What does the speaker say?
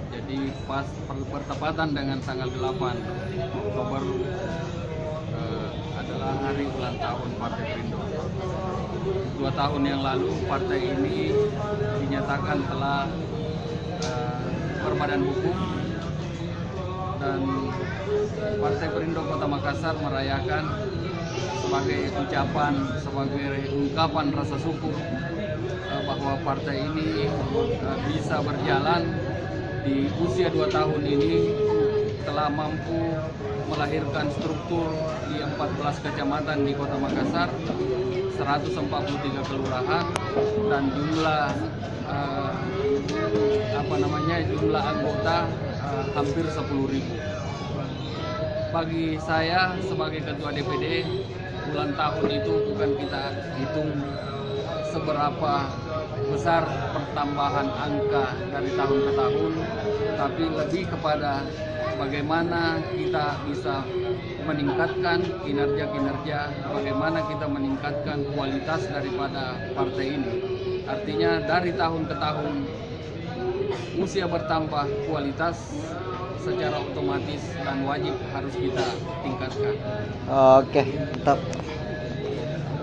Jadi pas bertepatan dengan tanggal 8 Oktober adalah hari ulang tahun Partai Perindo. 2 tahun yang lalu partai ini dinyatakan telah berbadan hukum, dan Partai Perindo Kota Makassar merayakan sebagai ungkapan rasa syukur bahwa partai ini bisa berjalan di usia 2 tahun ini, telah mampu melahirkan struktur di 14 kecamatan di Kota Makassar, 143 kelurahan, dan jumlah anggota hampir 10.000. Bagi saya sebagai ketua DPD, ulang tahun itu bukan kita hitung seberapa besar pertambahan angka dari tahun ke tahun, tapi lebih kepada bagaimana kita bisa meningkatkan kinerja, bagaimana kita meningkatkan kualitas daripada partai ini. Artinya dari tahun ke tahun usia bertambah, kualitas secara otomatis dan wajib harus kita tingkatkan. Oke, mantap.